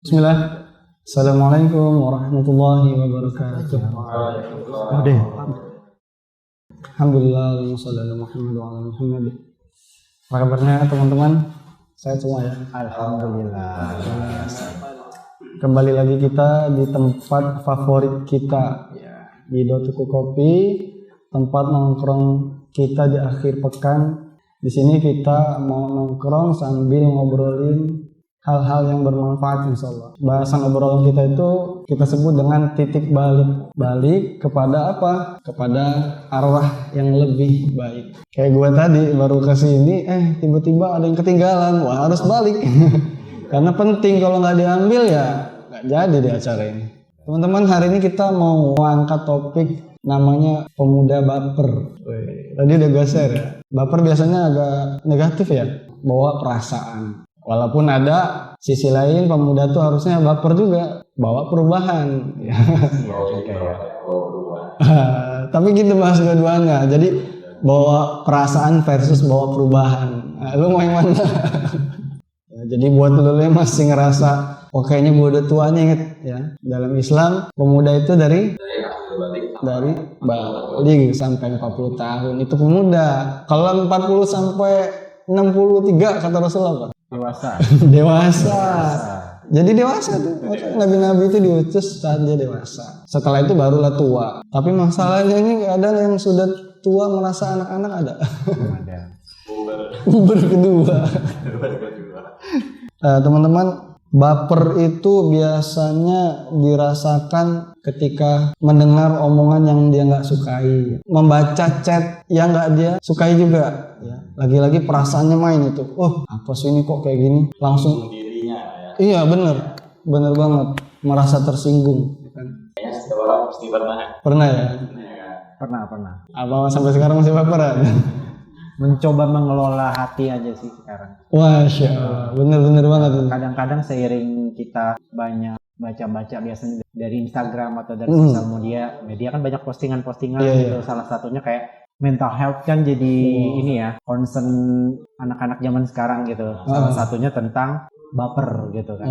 Bismillah. Assalamualaikum warahmatullahi wabarakatuh. Alhamdulillah, wassalatu Muhammad wa ala Muhammad. Apa kabarnya teman-teman? Saya semua ya. Alhamdulillah. Kembali lagi kita di tempat favorit kita, di Dotuku Kopi, tempat nongkrong kita di akhir pekan. Di sini kita mau nongkrong sambil ngobrolin hal-hal yang bermanfaat, insyaallah. Bahasan obrolan kita itu kita sebut dengan titik balik. Balik kepada apa? Kepada arwah yang lebih baik. Kayak gue tadi baru kesini, tiba-tiba ada yang ketinggalan. Wah, harus balik. Karena penting, kalau nggak diambil ya nggak jadi di acara ini. Teman-teman, hari ini kita mau angkat topik namanya pemuda baper. Tadi udah gue share ya. Baper biasanya agak negatif ya, bawa perasaan. Walaupun ada sisi lain, pemuda tuh harusnya baper juga, bawa perubahan. Tapi gitu bahas dua-duanya. Jadi bawa perasaan versus bawa perubahan. Nah, lu mau yang mana? Jadi buat lu yang masih ngerasa, kayaknya gue udah tua nih, inget ya. Dalam Islam, pemuda itu dari balik sampai 40 tahun itu pemuda. Kalau 40 sampai 63 kata Rasulullah apa? Dewasa. Jadi dewasa tuh. Nabi-nabi itu diutus saat dia dewasa. Setelah itu barulah tua. Tapi masalahnya ini ada yang sudah tua merasa anak-anak ada. Uber kedua. Teman-teman, baper itu biasanya dirasakan ketika mendengar omongan yang dia nggak sukai, membaca chat yang nggak dia sukai juga. Ya, lagi-lagi perasaannya main itu. Apa sih ini kok kayak gini? Langsung dirinya ya. Iya, bener banget. Merasa tersinggung. Kayaknya setiap orang pasti pernah. Pernah ya? Pernah. Apa sampai sekarang masih baperan? Mencoba mengelola hati aja sih sekarang. Masya Allah, bener banget. Kadang-kadang seiring kita banyak baca-baca biasanya dari Instagram atau dari sosial media kan banyak postingan-postingan gitu. Salah satunya kayak mental health kan jadi ini ya, concern anak-anak zaman sekarang gitu. Salah satunya tentang baper gitu kan.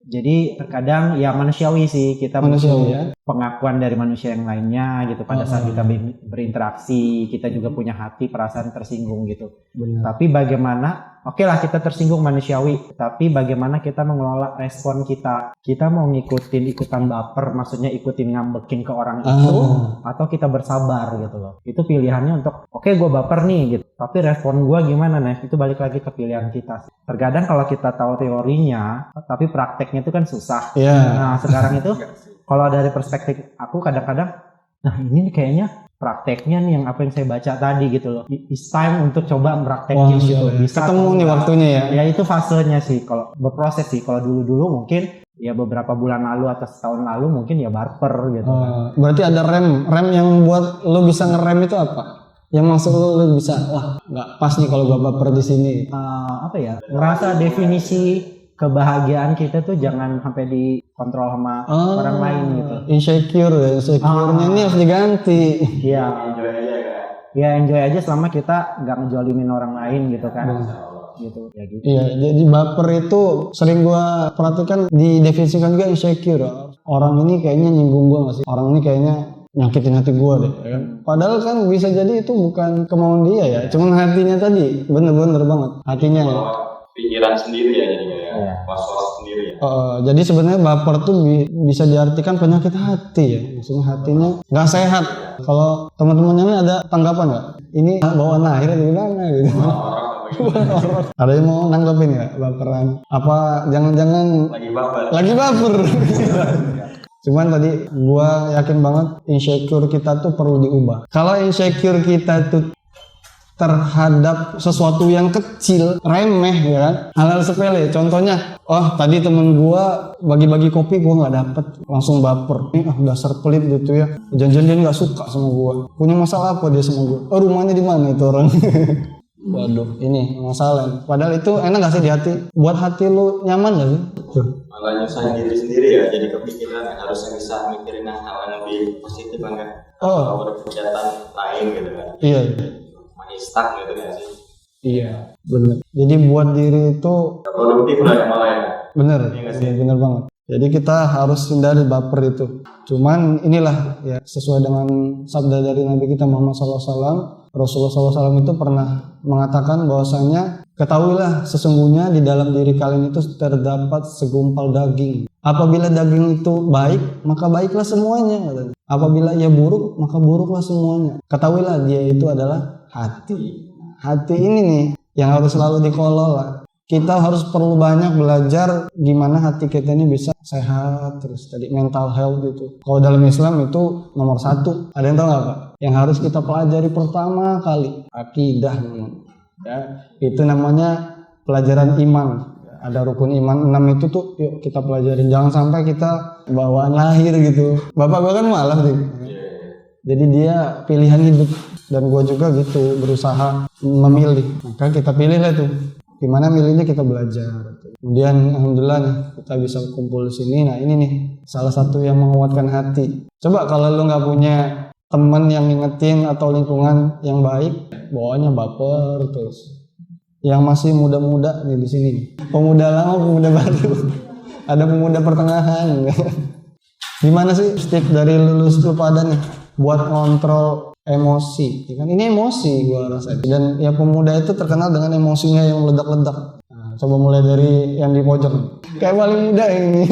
Jadi terkadang ya manusiawi sih, kita butuh pengakuan dari manusia yang lainnya gitu. Pada saat kita berinteraksi, kita juga punya hati, perasaan tersinggung gitu. Benar. Tapi bagaimana, oke lah kita tersinggung, manusiawi. Tapi bagaimana kita mengelola respon kita? Kita mau ikutan baper, maksudnya ikutin ngambekin ke orang itu, atau kita bersabar gitu loh. Itu pilihannya untuk, oke gue baper nih gitu. Tapi respon gue gimana nih? Itu balik lagi ke pilihan kita. Terkadang kalau kita tahu teorinya, tapi prakteknya itu kan susah. Nah sekarang itu kalau dari perspektif aku kadang-kadang, nah ini kayaknya prakteknya nih yang apa yang saya baca tadi gitu loh. It's time untuk coba praktekin gitu. Bisa ketemu nih waktunya ya. Ya itu fasenya sih, kalau berproses sih. Kalau dulu mungkin ya beberapa bulan lalu atau setahun lalu mungkin ya baper gitu kan. Berarti ada rem yang buat lo bisa ngerem itu apa? Yang maksud lo bisa, wah nggak pas nih kalau gue baper di sini. Ngerasa definisi kebahagiaan kita tuh jangan sampai dikontrol sama orang lain gitu. Insecure-nya ini harus diganti. Iya. Ya enjoy aja selama kita nggak ngejolimin orang lain gitu kan. Gitu. Iya, jadi baper itu sering gua perhatikan didefinisikan juga insecure. Orang ini kayaknya nyinggung gua nggak sih? Orang ini kayaknya nyakitin hati gua deh, ya kan? Padahal kan bisa jadi itu bukan kemauan dia ya, cuman hatinya tadi, bener banget hatinya ya. Pikiran sendiri ya jadinya ya, was-was sendiri ya. Jadi sebenarnya baper tuh bisa diartikan penyakit hati ya, maksudnya hatinya nggak sehat. Kalau teman-temannya ini ada tanggapan nggak? Ini bawaan lahir atau gimana gitu? Ada yang mau nanggepin nggak baperan? Apa jangan-jangan lagi baper? Cuman tadi gua yakin banget insecure kita tuh perlu diubah. Kalau insecure kita tuh terhadap sesuatu yang kecil, remeh ya kan, hal-hal sepele. Contohnya, tadi temen gua bagi-bagi kopi gua nggak dapet, langsung baper. Dasar pelit gitu ya. Jangan-jangan dia nggak suka sama gua. Punya masalah apa dia sama gua? Rumahnya di mana itu orang? Waduh, ini masalah. Padahal itu enak gak sih di hati? Buat hati lu nyaman gak sih? Malah nyusahin diri sendiri ya, jadi kepikiran harusnya bisa mikirin hal yang lebih positif kan. Kalau ada kegiatan lain gitu kan. Iya. Stuck gitu kan sih. Iya, benar. Jadi buat diri itu produktif lah ya malah ya. Bener, Iya nggak sih? bener banget. Jadi kita harus hindari baper itu. Cuman inilah ya sesuai dengan sabda dari Nabi kita Muhammad SAW. Rasulullah SAW itu pernah mengatakan bahwasanya ketahuilah sesungguhnya di dalam diri kalian itu terdapat segumpal daging. Apabila daging itu baik, maka baiklah semuanya. Katanya. Apabila ia buruk, maka buruklah semuanya. Ketahuilah dia itu adalah hati. Hati ini nih yang harus selalu dikelola. Kita harus perlu banyak belajar gimana hati kita ini bisa sehat terus tadi mental health gitu. Kalau dalam Islam itu nomor 1. Ada yang tahu nggak Pak? Yang harus kita pelajari pertama kali akidah. Ya, itu namanya pelajaran iman. Ada rukun iman 6 itu tuh yuk kita pelajarin. Jangan sampai kita bawaan lahir gitu. Bapak gua kan malah tuh. Jadi dia pilihan hidup dan gua juga gitu berusaha memilih. Maka kita pilih lah tuh. Gimana milihnya kita belajar. Kemudian alhamdulillah nih kita bisa kumpul di sini. Nah ini nih salah satu yang menguatkan hati. Coba kalau lu nggak punya teman yang ngingetin atau lingkungan yang baik, bawaannya baper terus. Yang masih muda-muda nih di sini. Pemuda lama, pemuda baru. Ada pemuda pertengahan. Gimana sih tips dari lulus lu pada nih buat ngontrol emosi, ya kan ini emosi gua rasa. Dan ya pemuda itu terkenal dengan emosinya yang meledak-ledak. Nah, coba mulai dari yang di pojok. Kayak paling muda ini.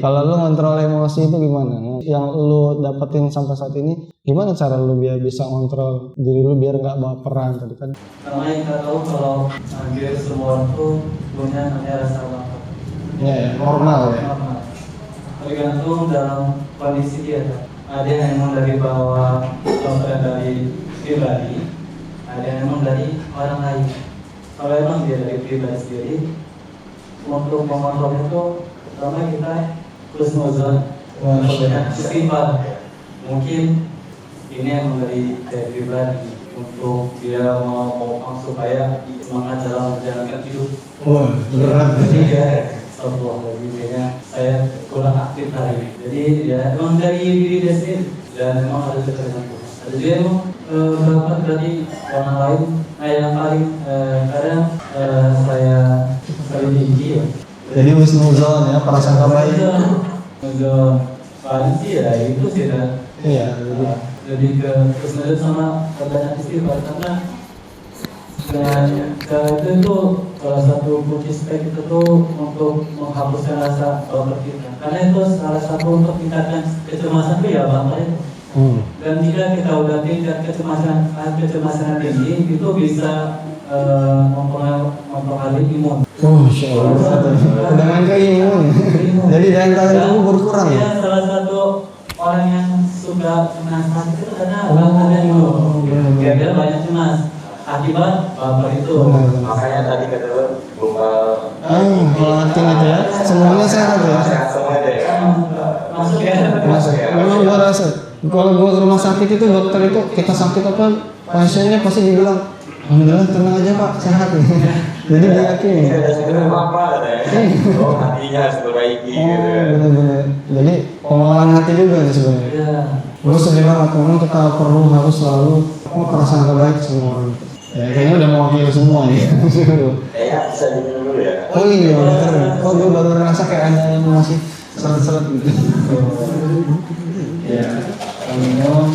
Kalau lu ngontrol emosi itu gimana? Yang lu dapetin sampai saat ini, gimana cara lu biar bisa ngontrol diri lu biar nggak baperan tadi kan? Karena kita tahu kalau hampir semua orang tuh punya namanya rasa baper. Ya, normal ya. Normal. Tergantung dalam kondisi dia. Ada yang memang dari bawah, contohnya dari pribadi, ada yang memang dari orang lain. Kalau memang dia dari pribadi sendiri, untuk mengontrol itu, pertama kita husnuzon, kemudian istighfar. Mungkin ini yang dari pribadi untuk dia mau supaya semangat dalam menjalankan hidup. Wah, berat. Jadi ya, kayaknya saya kurang aktif hari ini. Jadi ya emang dari diri dia sendiri dan memang harus bekerja keras. Ada juga emang dapat dari orang lain. Nah yang paling kadang saya paling tinggi ya. Jadi husnuzon ya, prasangka baik. Husnuzon paling sih ya itu sih dan Iya. jadi ke husnuzon sama perbanyak istighfar karena dan itu salah satu kunci spek itu tuh untuk menghapuskan rasa baper kita. Karena itu salah satu untuk meningkatkan kecemasan itu ya baper itu. Dan jika kita udah tingkat kecemasan tinggi itu bisa mempengaruhi imun. Oh, Masya Allah. Dengan keimun. Jadi daya tahan tubuh berkurang. Ya, salah satu orang yang suka cemas itu karena ada imun. Kira-kira banyak cemas. Akibat baper itu. Makanya tadi kata lu gumpal. Melatih itu ya. Semuanya sehat ya. Sehat semua deh. Masuk ya. Masuk. Memang gua rasa kalau gua ke rumah sakit itu dokter itu kita sakit apa pasiennya pasti dibilang alhamdulillah tenang aja Pak sehat. Jadi diyakini. Ada sebenarnya apa katanya. Oh hatinya harus diperbaiki gitu kan. Benar-benar. Jadi pengolahan hati juga nih sebenarnya. Ya. Gue sedih banget memang kita perlu harus selalu perasaan baik sama orang. Ya kayaknya udah mewakili semua nih. Kayaknya bisa diminum dulu ya. Oh iya bener. Kok gue baru ngerasa kayak ada yang masih seret-seret gitu. Ya, minum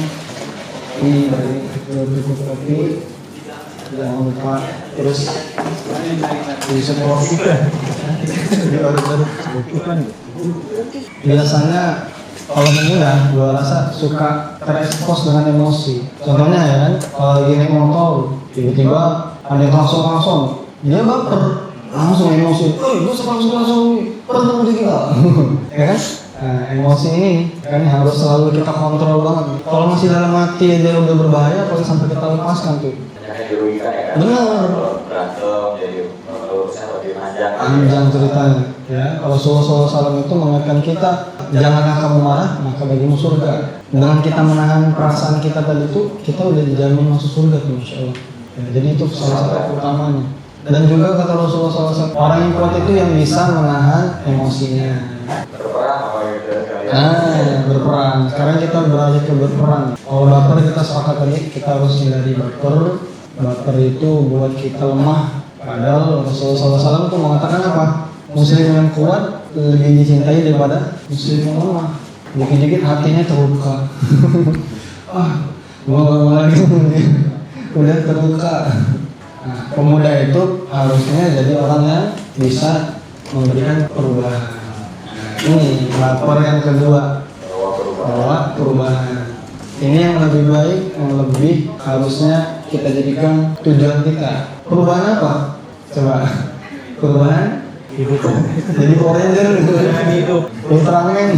ini dari cukup kopi. Jangan lupa terus di support juga. Di order biasanya kalau pemuda, gue rasa suka terekspos dengan emosi. Contohnya ya kan, kalau lagi naik motor, tiba-tiba ada yang langsung dia baper, langsung emosi. Gue langsung bertemu dia. Ya kan? Nah, emosi ini kan harus selalu kita kontrol banget. Kalau masih dalam hati dia udah berbahaya, kalau sampai kita lepaskan tuh. Jangan dirugikan ya kan. Benar. Berantem jadi urusan lebih panjang. Panjang ceritanya. Ya, Rasulullah SAW itu mengingatkan kita, janganlah kamu marah, maka bagimu surga. Dengan kita menahan perasaan kita tadi itu, kita udah dijamin masuk surga tuh, Masya Allah. Ya, jadi itu salah satu utamanya. Dan juga kata Rasulullah SAW, orang yang kuat itu yang bisa menahan emosinya. Berperang apa gitu kalian? Berperang. Sekarang kita beralih ke berperang. Kalau baper kita sepakat tadi, kita harus hindari baper. Baper itu buat kita lemah. Padahal Rasulullah SAW itu mengatakan apa? Muslim yang kuat lebih dicintai daripada muslim yang lemah. Dikit-dikit hatinya terluka. Gua nggak mau lagi udah terluka. Nah, pemuda itu harusnya jadi orang yang bisa memberikan perubahan. Ini baper yang kedua, bawa perubahan. Ini yang lebih baik, yang lebih harusnya kita jadikan tujuan kita. Perubahan apa? Coba. Perubahan hidup. Jadi Ranger hidup. Ultraman.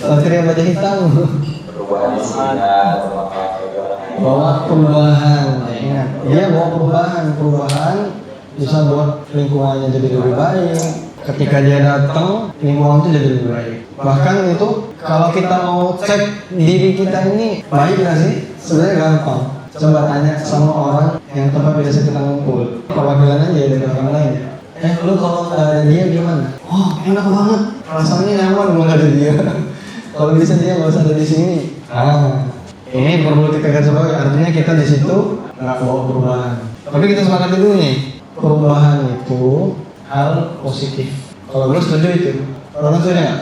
Satria baja hitam. Perubahan isinya, Bawa perubahan. Ingat, dia bawa perubahan bisa buat lingkungannya jadi lebih baik. Ketika dia datang, lingkungan itu jadi lebih baik. Bahkan itu kalau kita mau cek diri kita ini baik nggak sih? Sebenarnya gampang. Coba tanya sama orang yang tempat biasa kita ngumpul. Perwakilan aja dari orang lain. Lu kalau nggak ada dia gimana? Oh, enak banget. Rasanya nyaman kalau nggak ada dia. Kalau bisa dia nggak usah ada di sini. Ini perlu kita garis bawahi. Artinya kita di situ nggak bawa perubahan. Tapi kita sepakati dulu nih, perubahan itu hal positif. Kalau lu setuju itu, orang setuju nggak?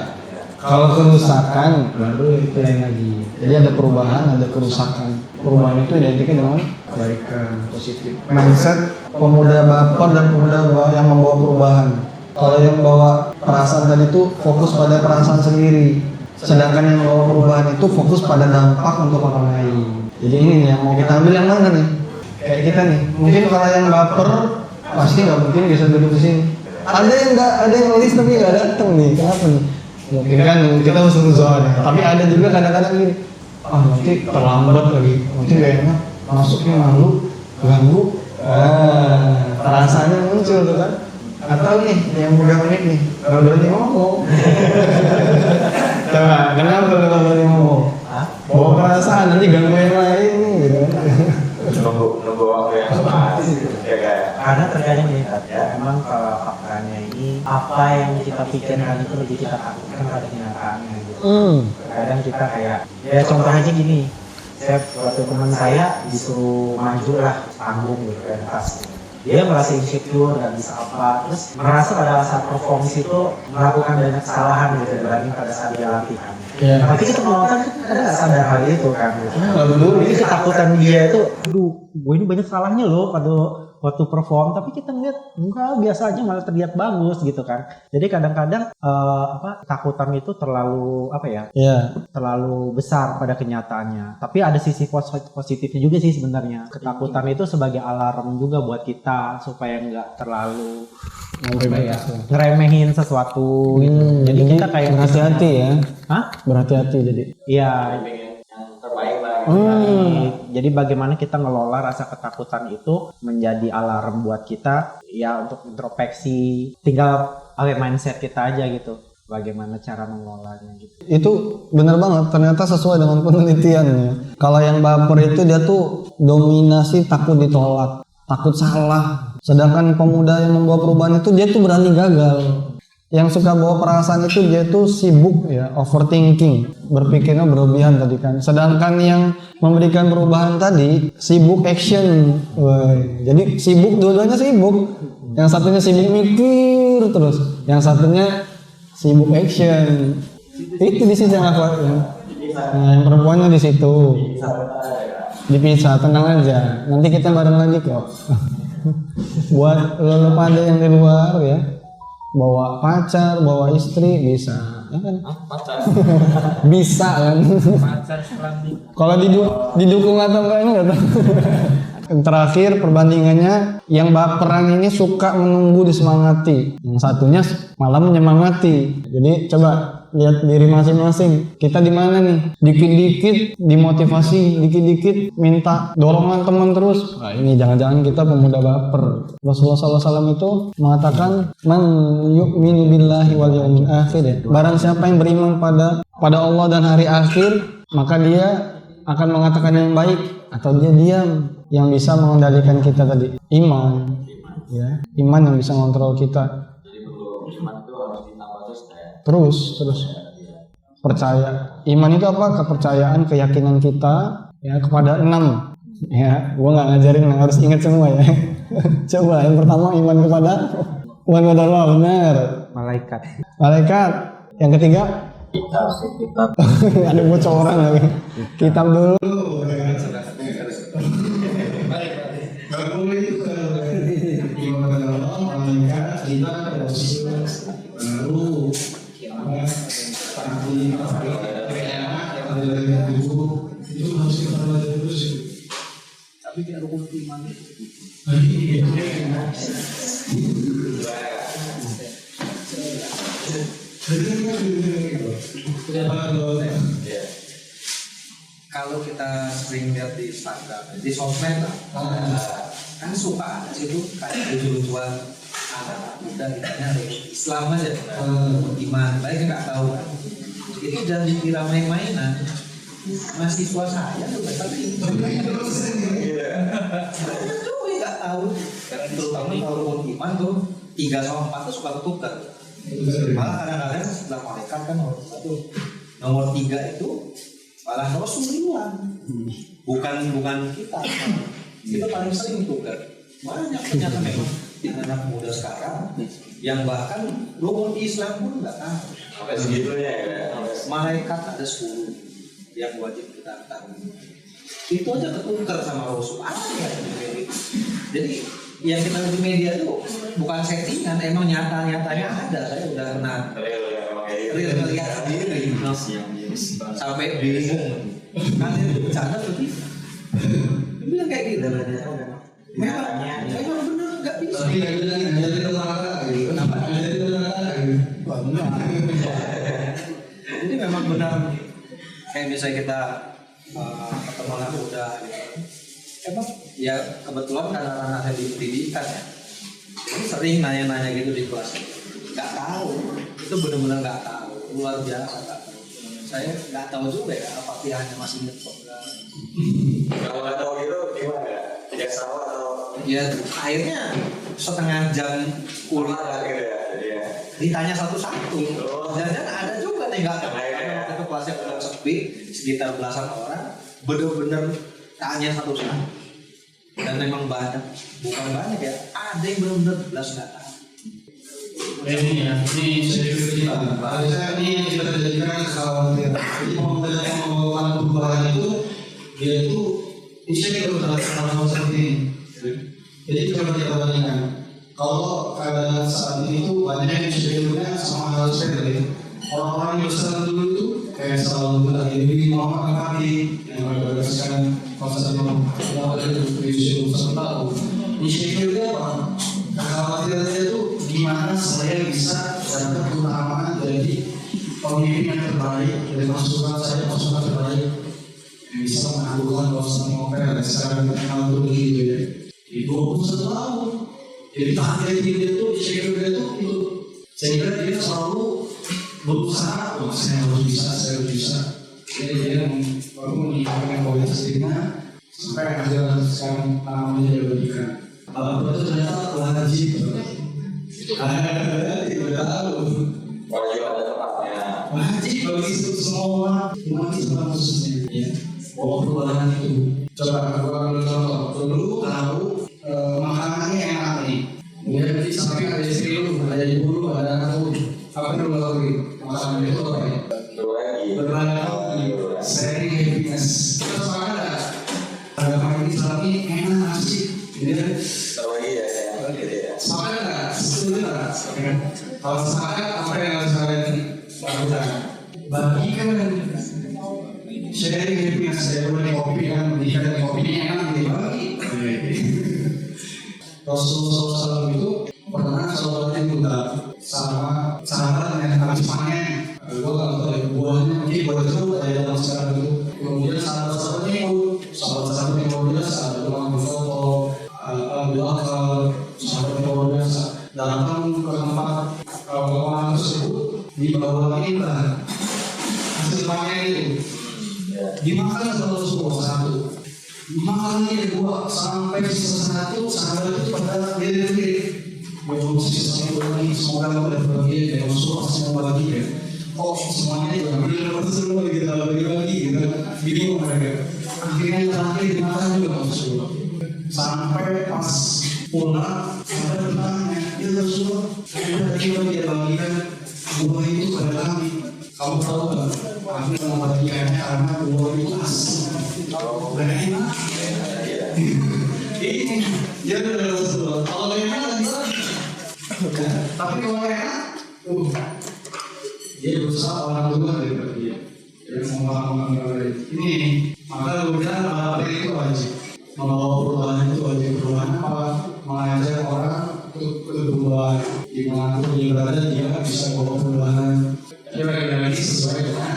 Kalau kerusakan baru itu yang lagi. Jadi ada perubahan, ada kerusakan. Perubahan itu identiknya dengan kebaikan positif. Mindset pemuda baper dan pemuda yang membawa perubahan. Kalau yang bawa perasaan tadi itu fokus pada perasaan sendiri. Sedangkan yang membawa perubahan itu fokus pada dampak untuk orang lain. Jadi ini nih yang mau kita ambil yang mana nih? Kayak kita nih. Mungkin kalau yang baper pasti nggak mungkin bisa duduk di sini. Ada yang nulis tapi nggak datang nih. Kenapa nih? Mungkin kan kita usul-usul. Tapi ada juga kadang-kadang gini. Nanti terlambat lagi. Nanti nggak enak. Masuknya malu, ganggu. Perasaannya muncul tuh kan. Atau nih yang udah menit nih, nggak berani ngomong. Coba, kenapa lu nggak berani ngomong? Bawa perasaan nanti ganggu yang lain nih, gitu. Nunggu waktu yang pas, ya kayak. Karena terkadang ya, memang kalau faktanya ini apa yang kita pikirkan itu lebih kita takutkan pada kenyataannya gitu. Kadang kita kayak, ya contoh aja gini, saya waktu teman saya disuruh maju lah panggung gitu kan pas. Dia merasa insecure, nggak bisa apa, terus merasa pada saat performance itu melakukan banyak kesalahan gitu dibanding pada saat dia latihan. Yeah. Tapi kita penonton kadang nggak sadar hal itu kan. Jadi ketakutan dia itu, aduh, gue ini banyak salahnya loh pada waktu perform, tapi kita ngeliat enggak, biasa aja malah terlihat bagus gitu kan. Jadi kadang-kadang ketakutan itu terlalu terlalu besar pada kenyataannya. Tapi ada sisi positifnya juga sih sebenarnya. Ketakutan itu sebagai alarm juga buat kita supaya nggak terlalu ngeremehin sesuatu gitu. Jadi kita kayak berhati-hati ya. Hah? Berhati-hati jadi. Iya. Yang terbaik lah. Jadi bagaimana kita ngelola rasa ketakutan itu menjadi alarm buat kita ya untuk introspeksi. Tinggal mindset kita aja gitu. Bagaimana cara mengelolanya gitu. Itu benar banget, ternyata sesuai dengan penelitiannya. Kalau yang baper itu dia tuh dominasi takut ditolak, takut salah. Sedangkan pemuda yang membawa perubahan itu dia tuh berani gagal. Yang suka bawa perasaan itu dia tuh sibuk ya, overthinking, berpikirnya berlebihan tadi kan. Sedangkan yang memberikan perubahan tadi sibuk action. Jadi sibuk, dua-duanya sibuk. Yang satunya sibuk mikir terus, yang satunya sibuk action. Itu di sisi yang aku. Nah, yang perempuannya di situ. Dipisah, tenang aja. Nanti kita bareng lagi kok. Buat lo pada yang di luar ya. Bawa pacar, bawa istri bisa, ya kan? Pacar bisa kan? Pacar Kalau didukung atau enggak ini nggak tahu. Yang terakhir perbandingannya, yang baperan ini suka menunggu disemangati, yang satunya malah menyemangati. Jadi coba lihat diri masing-masing. Kita di mana nih? Dikit-dikit dimotivasi, dikit-dikit minta dorongan teman terus. Nah, ini jangan-jangan kita pemuda baper. Rasulullah SAW itu mengatakan, "Man yu'minu billahi wal yawmil akhir." Ya. Barang siapa yang beriman pada Allah dan hari akhir, maka dia akan mengatakan yang baik atau dia diam. Yang bisa mengendalikan kita tadi iman, ya, iman yang bisa mengontrol kita. Jadi perlu iman itu harus ditambah terus percaya. Iman itu apa? Kepercayaan, keyakinan kita ya kepada 6. Ya, gua nggak ngajarin, harus ingat semua ya. Coba yang pertama iman kepada Bukan kotor mah bener. Malaikat. Malaikat. Yang ketiga Kitab. ada bocoran lagi. Kitab dulu. Tapi dia rukun iman. Kalau kita sering lihat di Instagram, di sosmed lah, kan suka ada situ kayak lucu-lucuan anak muda ditanya Islam aja, iman, baik nggak tahu kan? Itu jangan dikira main-mainan. Mahasiswa saya tuh tapi itu nggak tahu. Terutama kalau rukun iman tuh 3 sama 4 tuh suka tukar. Malah kadang-kadang setelah malaikat kan nomor 3 itu malah Rasulullah, bukan kita. Kita paling sering tukar. Banyak ternyata memang anak muda sekarang yang bahkan rukun Islam pun nggak tahu. Sampai segitunya ya. Malaikat ada 10 yang wajib kita tahu. Itu aja ketukar sama Rasul. Jadi yang kita lihat di media itu bukan settingan, emang nyata-nyatanya ada. Saya udah pernah real lihat sendiri. Sampai bingung. Kan itu bercanda tapi dia bilang kayak gitu. Memang benar nggak bisa. Kenapa? Jadi memang benar. Kayak misalnya kita ketemu anak muda gitu. Emang ya kebetulan karena anak saya di pendidikan ya, jadi sering nanya-nanya gitu di kelas. Nggak tahu, itu benar-benar nggak tahu, luar biasa nggak tahu. Saya nggak tahu juga ya apa pilihannya masih nyetok. Kalau nggak tahu gitu gimana ya? Tidak tahu atau? Ya akhirnya setengah jam kuliah gitu ya. ditanya satu-satu. Dan ada juga nih nggak tahu. Waktu itu kelasnya udah sepi, sekitar belasan orang, bener-bener tanya satu-satu. Dan memang banyak, bukan banyak ya, ada yang bener-bener belas nggak tahu. Ini ya, ini saya kita. Harusnya ini kita jadikan kekhawatiran. Jadi pemuda yang membawakan perubahan itu, dia itu insecure terhadap hal seperti ini. Jadi coba kita bandingkan. Kalau keadaan saat ini itu banyak yang insecure-nya sama hal sepele. Orang-orang yang besar dulu itu kayak selalu lagi Muhammad Al-Fatih yang berdasarkan konsentrasi yang ada di usia 21 tahun. Insecure-nya apa? Kekhawatirannya itu gimana saya bisa dapat keutamaan dari pemimpin yang terbaik, dari masukan saya masukan terbaik yang bisa menangguhkan dosa ngopel dan sekarang kenal dulu gitu ya. Di 21 tahun. Jadi target dia itu insecure dia itu sehingga dia selalu berusaha, saya harus bisa. Jadi dia baru meningkatkan kualitas dirinya sampai akhirnya sekarang namanya dia berikan. Itu ternyata wajib. Tidak tahu. Wajib ada tempatnya. Wajib bagi semua umat Islam khususnya. Ya. Bahwa perubahan itu. Coba aku ambil contoh. Dulu tahu makanannya enak nih. Kemudian di samping ada istri lu, ada ibu lu, ada anak lu. Apa yang lu lakuin? Makanan itu apa ya? Berbagi. Sharing happiness. Kita sepakat nggak? Agama Islam ini enak sih. Terbagi ya. Sepakat nggak? Setuju nggak? Kalau sepakat, apa yang harus kalian lakukan? Bagikan sharing happiness. Saya boleh kopi kan, jika kopinya enak dibagi. Rasulullah SAW itu pernah sholatnya juga sama sahabat yang habis panen. Gue kalau tahu ya buahnya mungkin buah jeruk ada dalam sekarang itu. Kemudian sahabat-sahabatnya ikut, sahabat-sahabatnya luar biasa, ada orang berfoto, belakang, sahabatnya luar biasa. Datang ke tempat orang tersebut dibawain lah hasil panen itu. Dimakan sama Rasulullah satu. Makannya dua sampai sisa satu sahabat itu pada diri mau sisa satu lagi semoga pada berbagi dan Rasulullah pasti mau bagi ya. Oh semuanya diambil Rasulullah kita bagi gitu bingung mereka. Akhirnya terakhir dimakan juga Rasulullah sampai pas pulang ada bertanya ya Rasulullah, coba dia bagikan buah itu kepada kami. Kamu tahu nggak? Kami membagikannya karena buah itu asam. Gak enak. Ini jadi Rasulullah. Kalau enak lagi. Tapi kalau enak, dia berusaha orang luar daripada dia. Yang memahami ini, maka kemudian apa itu wajib. Membawa perubahan itu wajib. Perubahan apa? Mengajak orang untuk berubah. Di mana dia berada, dia bisa bawa perubahan. Dia lagi sesuai dengan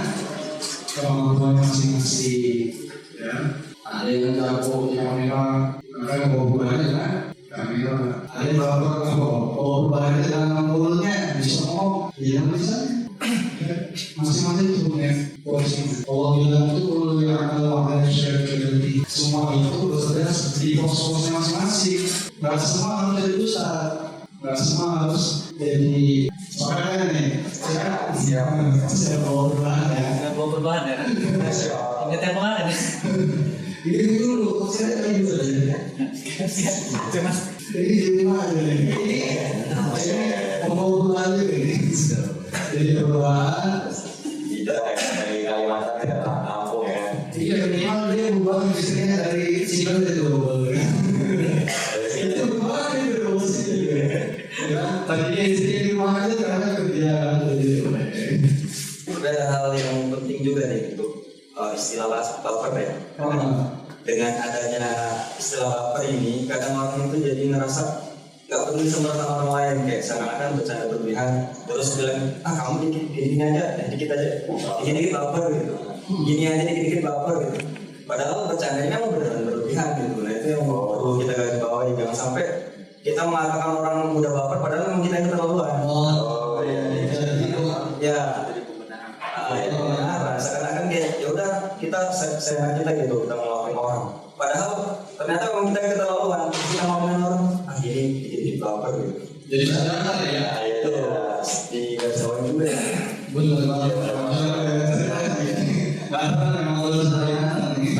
kemampuan masing-masing. Ya, ada yang jago, yang memang mereka bawa perubahannya kan? Kamera. Ada yang bawa perubahannya dengan mulutnya bisa ngomong, dia bisa. Masing-masing punya porsinya. Allah bilang itu kalau yang akan share semua itu bekerja di pos-posnya masing-masing. Gak semua harus jadi besar, gak semua harus jadi soalnya nih. Saya bawa perubahan ya. Bawa perubahan ya. Ingat yang kemarin. Ini dulu, saya kayak gitu aja. Ini jadi mana nih? Ini mau perubahan juga nih. Jadi perubahan tidak dari Kalimantan ke Lampung ya. iya minimal dia berubah istrinya dari Singapura ke Global itu berubah dia berubah sih ya tadinya istrinya di rumah aja karena kerja ada hal yang penting juga nih untuk istilah baper ya. Dengan adanya istilah baper ini kadang orang itu jadi ngerasa gak peduli sama orang lain, kayak seakan-akan bercanda berlebihan terus bilang kamu dikit aja, dikit baper gitu, gini aja dikit baper gitu, padahal bercandanya mau beneran berlebihan gitu. Nah itu yang perlu kita garis bawahi, jangan sampai kita mengatakan orang mudah baper padahal memang kita yang keterlaluan. Kebenaran seakan-akan ya udah kita sehat kita gitu, kita ngelakuin orang, padahal ternyata memang kita yang keterlaluan, kita ngomongin orang gini baper gitu. jadi sadar ya Itu di garis bawah juga ya. benar banget karena memang lulus dari mana nih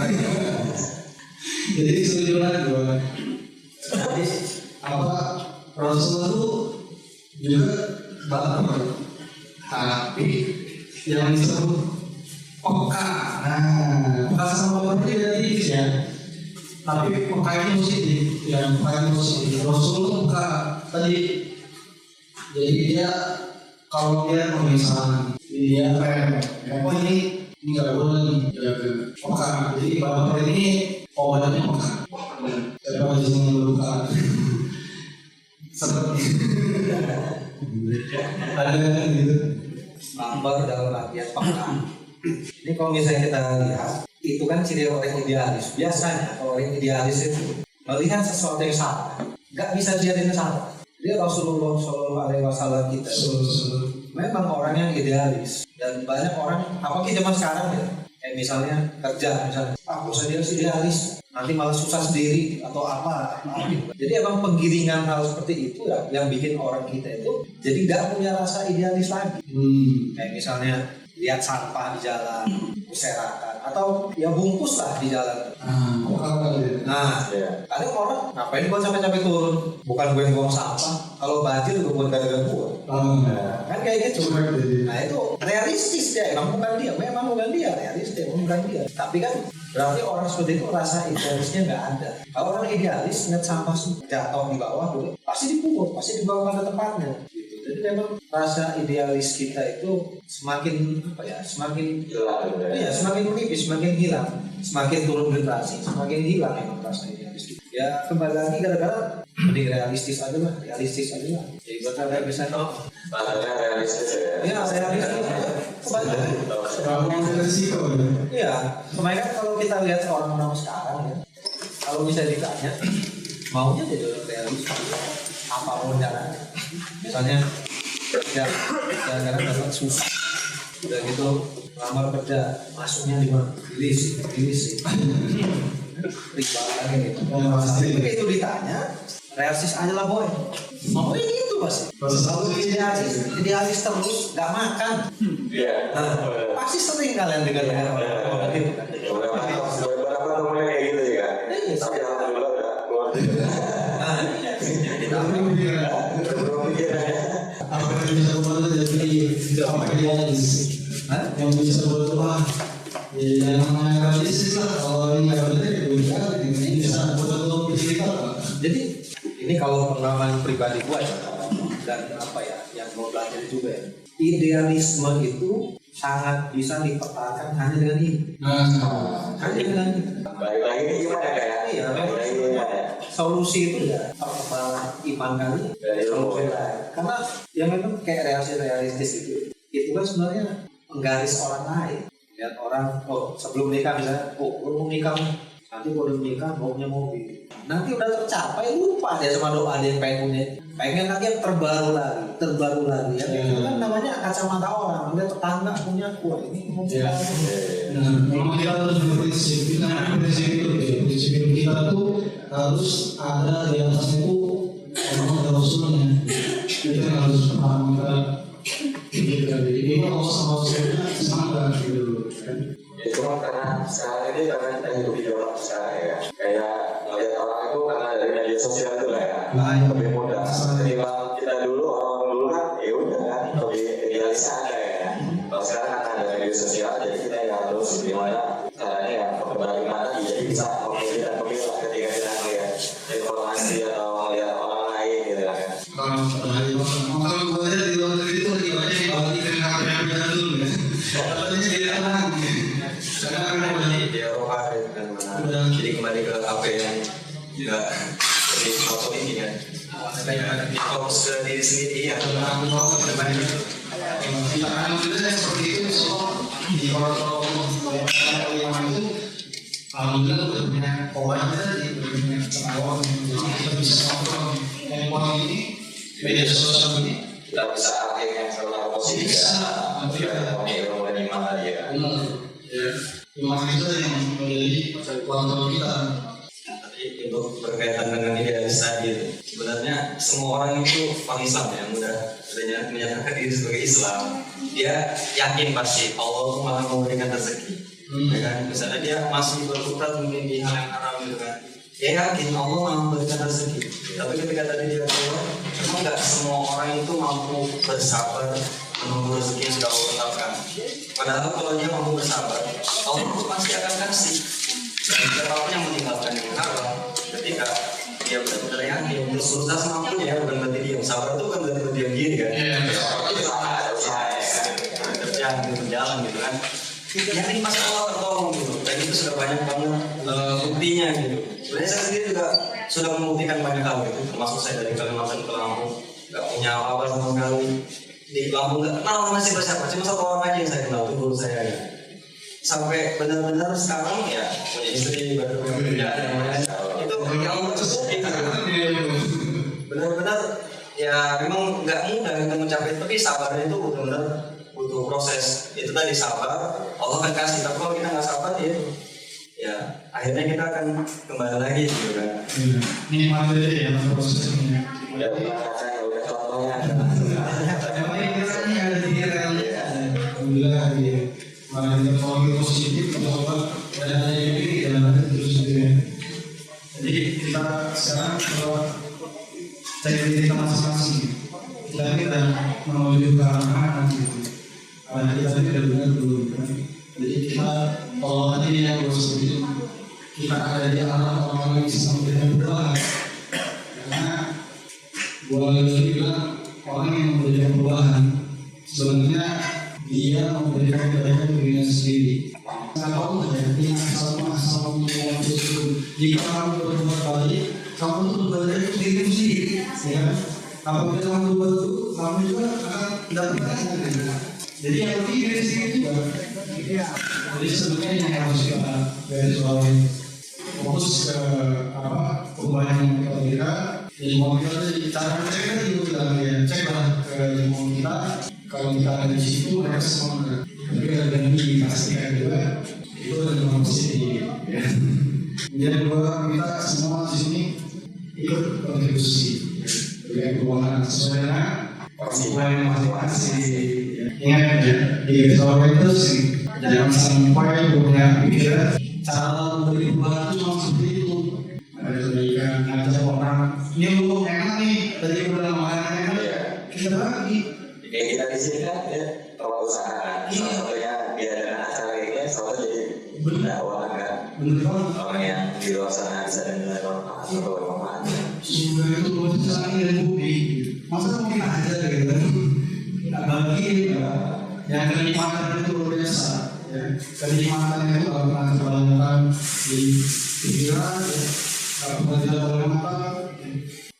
jadi setuju lagi gue apa Rasulullah itu juga baper tapi yang disebut peka. Nah peka sama baper itu beda tipis ya. Tapi peka ini positif, yang peka ini positif. Rasulullah peka tadi, jadi dia kalau dia misalnya dia apa ini nggak boleh nih peka. Jadi baper ini obatnya peka. Siapa di sini luka seperti ada gitu. Baper dalam artian peka. Ini kalau misalnya kita lihat, itu kan ciri orang idealis. Biasanya kalau orang idealis itu melihat sesuatu yang salah, nggak bisa biarin salah. Dia Rasulullah SAW kita memang orang yang idealis, dan banyak orang, apalagi zaman sekarang ya, kayak misalnya kerja, misalnya, kalau dia idealis, nanti malah susah sendiri atau apa gitu. Jadi emang penggiringan hal seperti itu ya, yang bikin orang kita itu jadi nggak punya rasa idealis lagi. Kayak misalnya lihat sampah di jalan, berserakan, atau ya bungkus lah di jalan. Kadang orang ngapain gua capek-capek turun? Bukan gue yang buang sampah, kalau banjir gue buat gara-gara gua. Kan kayak gitu. Nah itu realistis ya, emang bukan dia, realistis, bukan dia. Tapi kan berarti orang seperti itu rasa idealisnya nggak ada. Kalau orang idealis ngeliat sampah jatuh di bawah, pasti dipungut, pasti dibawa pada tempatnya. Jadi memang rasa idealis kita itu semakin semakin menipis, semakin hilang, semakin turun generasi, semakin hilang memang rasa idealis kita. Ya kembali lagi gara-gara mending realistis aja lah. Jadi buat saya bisa realistis ya. Iya realistis. Iya, kemarin kan kalau kita lihat orang-orang sekarang ya, kalau bisa ditanya maunya jadi orang realistis, apapun caranya. Misalnya kerja, kadang-kadang dapat susah, udah gitu lamar kerja, masuknya di mana? Rilis, riba lagi gitu. Tapi itu ditanya, realistis aja lah boy. Maunya gitu pasti. Kalau idealis terus, nggak makan. Pasti sering kalian dengar gitu kan. Beberapa temennya kayak gitu ya. Tapi alhamdulillah udah keluar. Apa yang bisa buat jadi apa yang bisa buat wah ya namanya realistis lah. Kalau ini nggak benar ya ini bisa buat cerita. Jadi ini kalau pengalaman pribadi gua ya, dan apa ya yang gua belajar juga ya, idealisme itu sangat bisa dipertahankan hanya dengan ini. Hanya dengan Balik lagi ke gimana kayak? iya, solusi itu ya perkembangan iman kali Dari solusi lain. Karena yang memang kayak realistis itu kan sebenarnya menggaris orang lain. Lihat orang, sebelum nikah misalnya, gue mau nikah nih. Nanti gue udah nikah, mau punya mobil. Nanti udah tercapai, lupa dia sama doa dia yang pengen lagi yang terbaru lagi. Ya, itu kan namanya kacamata orang. Dia tetangga punya gua ini mobil. Memang kita harus berprinsip, prinsip kita tuh harus ada di atasnya itu orang dan Rasulnya. Itu yang harus pertama kita jadi kalau sama-sama sama gitu kan. Ya cuma karena sekarang ini karena kita hidup di zaman sekarang ya, kayak ngeliat orang itu karena dari media sosial itu lah ya, lebih mudah. Ketimbang kita dulu, orang dulu kan ya udah kan lebih idealis ada ya. Kalau sekarang kan ada media sosial, jadi kita yang harus gimana caranya ya bagaimana jadi bisa memilih dan memilah ketika kita melihat informasi atau melihat orang lain gitu kan. Kalau gue aja di luar negeri itu lagi banyak yang balik ke yang dulu ya. Katanya dia tenang. Sekarang Di Eropa dan mana, jadi kembali ke apa yang juga jadi foto ini kan. Kayak fokus ke diri sendiri ya. kita akan kita seperti itu soal di kalau yang itu alhamdulillah udah punya powernya tadi, udah punya pengetahuan, jadi kita bisa kontrol handphone ini, media sosial ini. Kita bisa akhirnya setelah positif ya, kita punya ilmu dan iman tadi ya. Ya, iman itu yang menjadi kontrol kita. Tapi untuk berkaitan dengan idealis tadi, sebenarnya semua orang itu orang Islam yang udah menyatakan diri sebagai Islam, dia yakin pasti Allah itu malah memberikan rezeki. Ya kan? Misalnya dia masih berputar mungkin di hal yang haram gitu kan, dia yakin Allah malah memberikan rezeki. Tapi ketika tadi dia keluar, memang nggak semua orang itu mampu bersabar menunggu rezeki yang sudah Allah tetapkan. Padahal kalau dia mampu bersabar, Allah itu pasti akan kasih. Dan siapapun yang meninggalkan yang haram, ketika dia benar-benar yakin untuk berusaha semampunya ya, bukan berarti diam. Sabar itu bukan berarti berdiam diri kan. Ada usaha kerja berjalan gitu kan. Yakin pasti Allah akan tolong gitu. Dan itu sudah banyak banget buktinya gitu. Sebenarnya saya sendiri juga sudah membuktikan banyak hal gitu. Termasuk saya dari Kalimantan ke Lampung, nggak punya apa-apa sama sekali. Di Lampung nggak kenal sama siapa-siapa, cuma satu orang aja yang saya kenal, itu guru saya ya. Sampai benar-benar sekarang ya punya istri, baru punya kerjaan dan lain-lain. Itu yang mencukupi gitu. Benar-benar ya memang nggak mudah kita mencapai, tapi sabarnya itu benar-benar butuh proses. Itu tadi sabar, Allah akan kasih. Tapi kalau kita nggak sabar ya akhirnya kita akan kembali lagi gitu kan. Ini materi ya prosesnya. Udah saya udah contohnya. Yang paling ini ada di real. Alhamdulillah di mana kita kalau positif atau apa ada ini jalan terus gitu ya. Jadi kita sekarang kalau cek diri kita masing-masing, kita menuju ke arah mana gitu. Karena kita tidak benar dulu kan. Jadi kita kalau tadi yang gue sebutin, kita ada di arah orang-orang yang bisa memberikan perubahan. Karena gue lagi bilang orang yang memberikan perubahan sebenarnya dia memberikan kebaikan ke dirinya sendiri. Kalau menjadi asal itu jika kamu berbuat baik, kamu itu berbuat ke dirimu sendiri. Ya, apabila kamu berbuat itu, kamu juga akan mendapatkan. Jadi yang lebih dari sini juga. Jadi sebenarnya yang harus kita garis bawahi fokus ke apa perubahan yang kita berikan. Jadi mau kita cara cek tadi itu bilang ya ceklah ke lingkungan kita. Kalau kita ada di situ mereka semua enggak. Tapi ada yang dipastikan juga itu adalah positif. Jadi kita semua di sini ikut kontribusi dengan perubahan sebenarnya perubahan masing-masing. Ingat ya, di sekolah itu sih jangan sampai punya pikiran cara memberi perubahan itu cuma seperti itu. Ada kebaikan, ngajak orang, ini lu enak nih, tadi udah makanannya kita bagi. Kayak kita di sini kan ya kalau usaha salah satunya dia dengan acara kayak gini selalu jadi dakwah kan. Bener banget. Orang yang di luar sana bisa dengar orang atau orang Sebenarnya itu buat sana dan bumi. Masa mungkin aja gitu kan? Kita bagi yang kenikmatan itu luar biasa. Ya. Kenikmatan itu kalau pernah kebanyakan di pikiran, kalau pernah tidak boleh makan.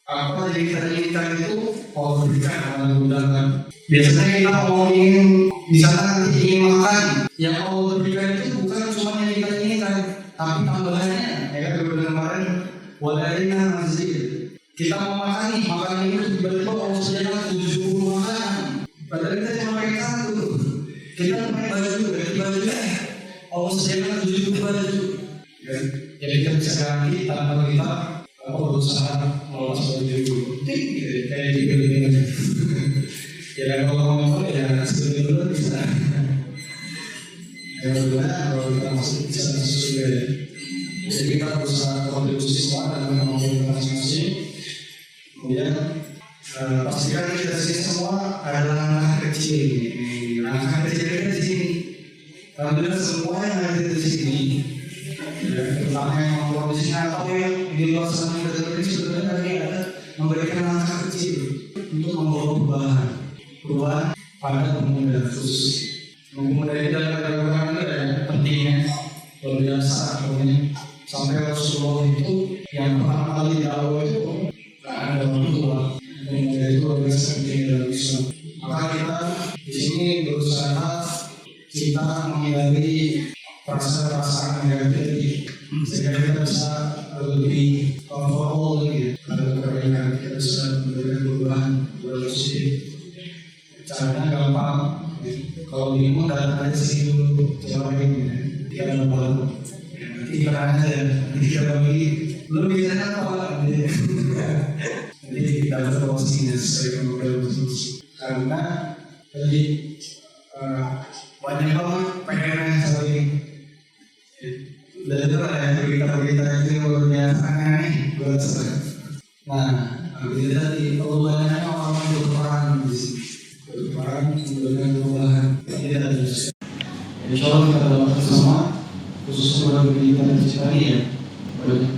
Apa yang kita inginkan itu Allah berikan, Allah mudahkan. Biasanya kita ngomongin di sana nanti ingin makan, yang Allah berikan itu bukan cuma yang kita inginkan, tapi tambahannya. Ya kan kemarin wadahnya masjid. Kita mau makan nih, makanan itu tiba-tiba Allah sediakan 70 makanan. Padahal kita cuma pakai satu. Kita pakai baju, ganti bajunya. Allah sediakan 70 baju. Jadi kita bisa ganti tanpa kita berusaha melolos baju kayak gitu. Ya kalau mau ya sebenarnya dulu bisa. Ya udah kalau kita masuk bisa sesuai. Jadi kita berusaha kontribusi semua dan membangun masing-masing. Kemudian pastikan kita sini semua adalah langkah kecil. Langkah kecilnya di sini. Alhamdulillah semua yang ada di sini, terutama yang kondisi atau yang di luar sana ini sebenarnya tadi ada memberikan langkah kecil untuk membawa perubahan pada pemuda khusus. Pemuda itu adalah yang pentingnya luar biasa. Sampai Rasulullah itu yang pertama kali dakwah itu tak ada orang tua. Pemuda itu luar biasa penting dalam Islam. Maka kita di sini berusaha kita menghindari perasaan-perasaan negatif sehingga kita bisa lebih comfortable lagi pada kebaikan. Kita bisa memberikan perubahan positif. Caranya gampang. Kalau bingung datang aja sini dulu, cobain kita ada baru. Nanti caranya aja, nanti kita bagi. Belum biasanya apa? Jadi kita ada posisinya sesuai dengan model khusus. Karena tadi banyak banget pengen seperti ini. Dan itu ada berita-berita itu luar biasa nih buat saya. Nah, berita tadi perubahannya orang berperan di sini. Berperan dengan perubahan tidak ada. Jadi kalau kita dapat bersama, khususnya bagi kita di sini ya, banyak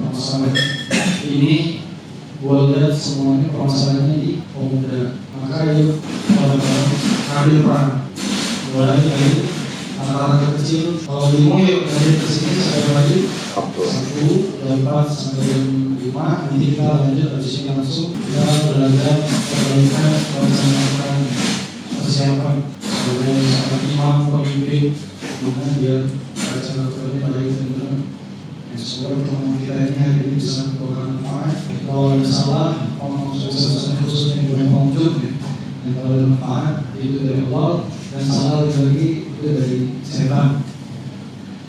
masalah. Ini gua lihat semuanya permasalahannya di pemuda. Maka yuk ambil peran. Mulai dari anak-anak kecil, kalau bingung yuk dari kesini saya bagi 1 jam 4 sampai jam 5. Nanti kita lanjut dari sini langsung kita belajar perbaikan melaksanakan persiapan sebagai seorang imam pemimpin dengan biar acara ini baik dan benar. Semoga pertemuan kita ini hari ini bisa membawa manfaat. Kalau ada salah, mohon khususnya yang mewujud. Dan kalau ada manfaat itu dari Allah dan salah lagi itu dari setan.